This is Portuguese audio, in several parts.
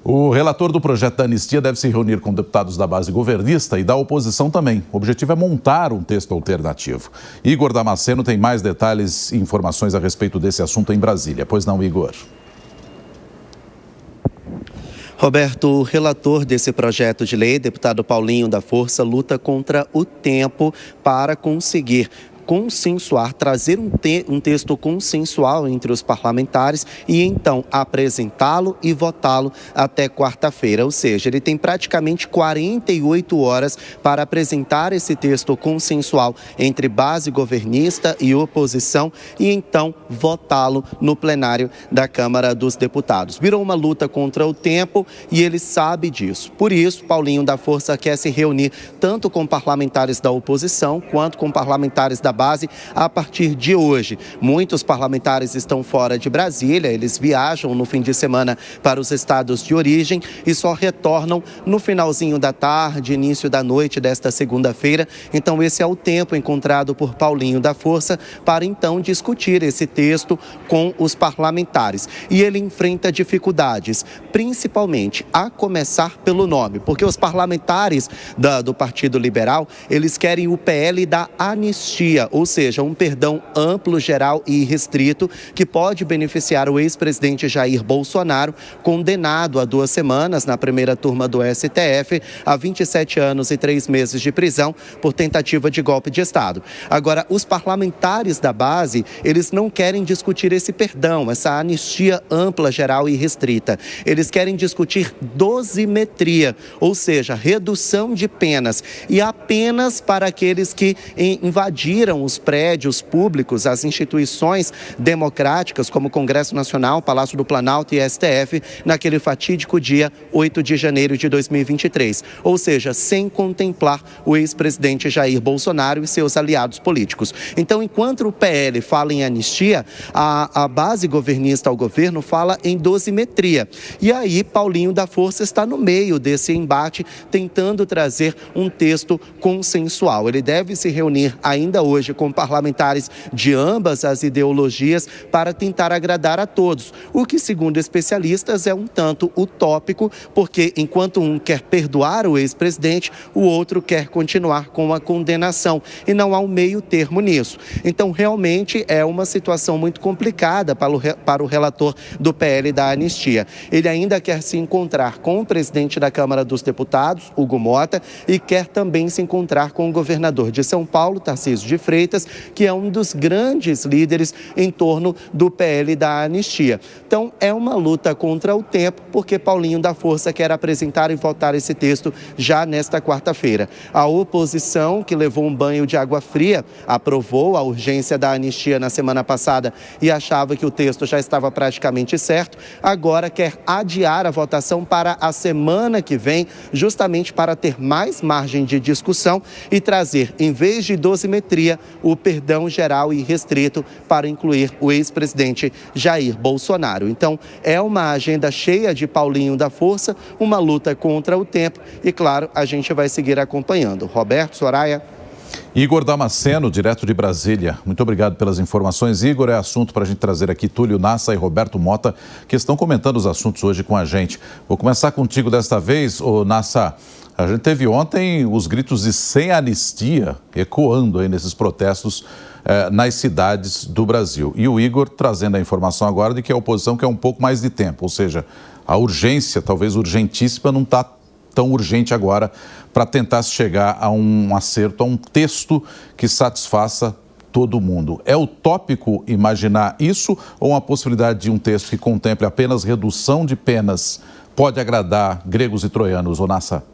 O relator do projeto da anistia deve se reunir com deputados da base governista e da oposição também. O objetivo é montar um texto alternativo. Igor Damasceno tem mais detalhes e informações a respeito desse assunto em Brasília. Pois não, Igor? Roberto, o relator desse projeto de lei, deputado Paulinho da Força, luta contra o tempo para conseguir consensuar, trazer um texto consensual entre os parlamentares e então apresentá-lo e votá-lo até quarta-feira. Ou seja, ele tem praticamente 48 horas para apresentar esse texto consensual entre base governista e oposição e então votá-lo no plenário da Câmara dos Deputados. Virou uma luta contra o tempo e ele sabe disso. Por isso, Paulinho da Força quer se reunir tanto com parlamentares da oposição quanto com parlamentares da base a partir de hoje. Muitos parlamentares estão fora de Brasília, eles viajam no fim de semana para os estados de origem e só retornam no finalzinho da tarde, início da noite desta segunda-feira. Então esse é o tempo encontrado por Paulinho da Força para então discutir esse texto com os parlamentares. E ele enfrenta dificuldades, principalmente a começar pelo nome, porque os parlamentares do Partido Liberal, eles querem o PL da anistia, ou seja, um perdão amplo, geral e restrito que pode beneficiar o ex-presidente Jair Bolsonaro, condenado há 2 semanas na primeira turma do STF a 27 anos e 3 meses de prisão por tentativa de golpe de Estado. Agora, os parlamentares da base, eles não querem discutir esse perdão, essa anistia ampla, geral e restrita. Eles querem discutir dosimetria, ou seja, redução de penas e apenas para aqueles que invadiram os prédios públicos, as instituições democráticas, como o Congresso Nacional, Palácio do Planalto e STF, naquele fatídico dia 8 de janeiro de 2023. Ou seja, sem contemplar o ex-presidente Jair Bolsonaro e seus aliados políticos. Então, enquanto o PL fala em anistia, a base governista ao governo fala em dosimetria. E aí, Paulinho da Força está no meio desse embate, tentando trazer um texto consensual. Ele deve se reunir ainda hoje com parlamentares de ambas as ideologias para tentar agradar a todos, o que, segundo especialistas, é um tanto utópico, porque enquanto um quer perdoar o ex-presidente, o outro quer continuar com a condenação, e não há um meio termo nisso. Então, realmente é uma situação muito complicada para o relator do PL da anistia. Ele ainda quer se encontrar com o presidente da Câmara dos Deputados, Hugo Mota, e quer também se encontrar com o governador de São Paulo, Tarcísio de Freitas, que é um dos grandes líderes em torno do PL da anistia. Então, é uma luta contra o tempo, porque Paulinho da Força quer apresentar e votar esse texto já nesta quarta-feira. A oposição, que levou um banho de água fria, aprovou a urgência da anistia na semana passada e achava que o texto já estava praticamente certo, agora quer adiar a votação para a semana que vem, justamente para ter mais margem de discussão e trazer, em vez de dosimetria, o perdão geral e restrito para incluir o ex-presidente Jair Bolsonaro. Então, é uma agenda cheia de Paulinho da Força, uma luta contra o tempo e, claro, a gente vai seguir acompanhando. Roberto, Soraya. Igor Damasceno, direto de Brasília. Muito obrigado pelas informações. Igor, é assunto para a gente trazer aqui Túlio Nassa e Roberto Mota, que estão comentando os assuntos hoje com a gente. Vou começar contigo desta vez, Nassa. A gente teve ontem os gritos de sem anistia ecoando aí nesses protestos nas cidades do Brasil. E o Igor trazendo a informação agora de que a oposição quer um pouco mais de tempo, ou seja, a urgência, talvez urgentíssima, não está tão urgente agora para tentar chegar a um acerto, a um texto que satisfaça todo mundo. É utópico imaginar isso ou uma possibilidade de um texto que contemple apenas redução de penas pode agradar gregos e troianos, Nassa?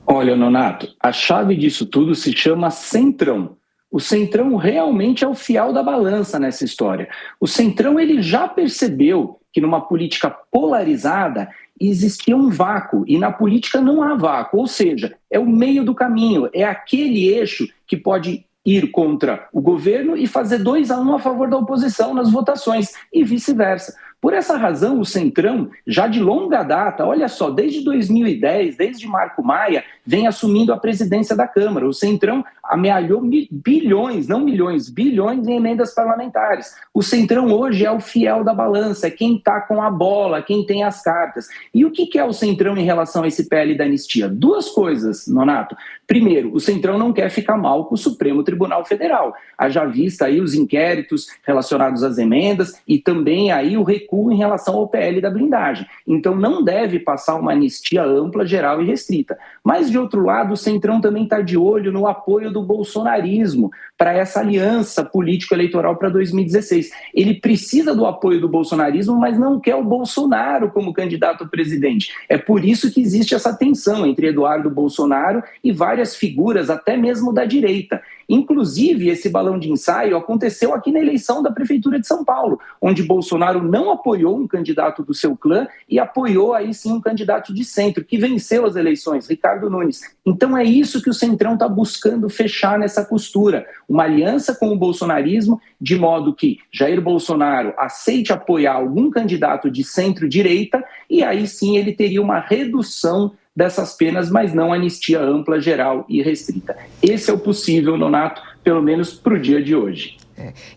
Olha, Nonato, a chave disso tudo se chama Centrão. O Centrão realmente é o fiel da balança nessa história. O Centrão, ele já percebeu que numa política polarizada existia um vácuo, e na política não há vácuo, ou seja, é o meio do caminho, é aquele eixo que pode ir contra o governo e fazer 2-1 a favor da oposição nas votações, e vice-versa. Por essa razão, o Centrão, já de longa data, olha só, desde 2010, desde Marco Maia, vem assumindo a presidência da Câmara. O Centrão amealhou bilhões, não milhões, bilhões em emendas parlamentares. O Centrão hoje é o fiel da balança, é quem está com a bola, quem tem as cartas. E o que é o Centrão em relação a esse PL da anistia? Duas coisas, Nonato. Primeiro, o Centrão não quer ficar mal com o Supremo Tribunal Federal. Haja vista aí os inquéritos relacionados às emendas e também aí o recuo em relação ao PL da blindagem. Então não deve passar uma anistia ampla, geral e restrita. Mas, de outro lado, o Centrão também está de olho no apoio do bolsonarismo para essa aliança político-eleitoral para 2016. Ele precisa do apoio do bolsonarismo, mas não quer o Bolsonaro como candidato a presidente. É por isso que existe essa tensão entre Eduardo Bolsonaro e várias figuras, até mesmo da direita. Inclusive, esse balão de ensaio aconteceu aqui na eleição da Prefeitura de São Paulo, onde Bolsonaro não apoiou um candidato do seu clã e apoiou aí sim um candidato de centro, que venceu as eleições, Ricardo Nunes. Então é isso que o Centrão está buscando fechar nessa costura, uma aliança com o bolsonarismo, de modo que Jair Bolsonaro aceite apoiar algum candidato de centro-direita e aí sim ele teria uma redução dessas penas, mas não anistia ampla, geral e restrita. Esse é o possível, Nonato, pelo menos para o dia de hoje.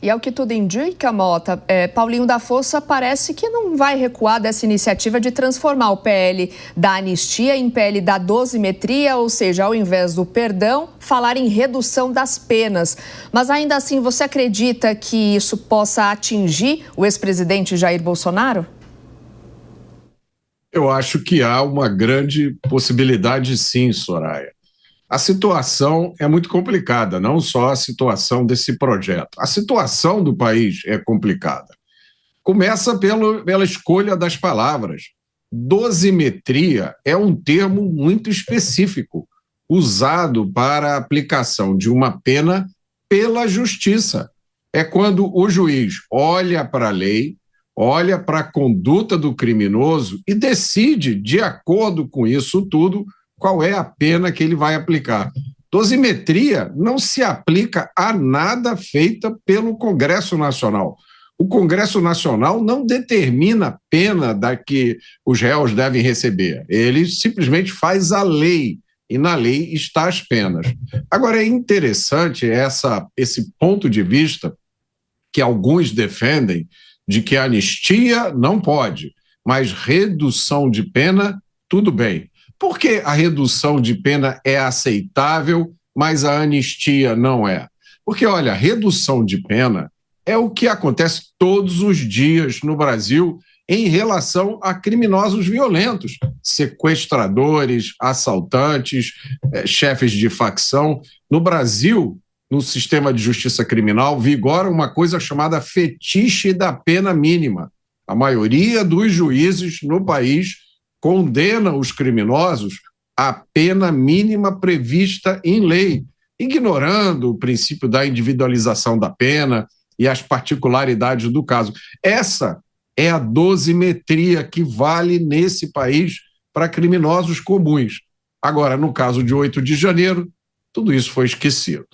E ao que tudo indica, Mota, Paulinho da Força parece que não vai recuar dessa iniciativa de transformar o PL da anistia em PL da dosimetria, ou seja, ao invés do perdão, falar em redução das penas. Mas ainda assim, você acredita que isso possa atingir o ex-presidente Jair Bolsonaro? Eu acho que há uma grande possibilidade, sim, Soraya. A situação é muito complicada, não só a situação desse projeto. A situação do país é complicada. Começa pela escolha das palavras. Dosimetria é um termo muito específico, usado para a aplicação de uma pena pela justiça. É quando o juiz olha para a lei, olha para a conduta do criminoso e decide, de acordo com isso tudo, qual é a pena que ele vai aplicar. Dosimetria não se aplica a nada feita pelo Congresso Nacional. O Congresso Nacional não determina a pena da que os réus devem receber. Ele simplesmente faz a lei, e na lei está as penas. Agora, é interessante esse ponto de vista que alguns defendem, de que a anistia não pode, mas redução de pena, tudo bem. Por que a redução de pena é aceitável, mas a anistia não é? Porque, olha, redução de pena é o que acontece todos os dias no Brasil em relação a criminosos violentos, sequestradores, assaltantes, chefes de facção. No Brasil, no sistema de justiça criminal, vigora uma coisa chamada fetiche da pena mínima. A maioria dos juízes no país condena os criminosos à pena mínima prevista em lei, ignorando o princípio da individualização da pena e as particularidades do caso. Essa é a dosimetria que vale nesse país para criminosos comuns. Agora, no caso de 8 de janeiro, tudo isso foi esquecido.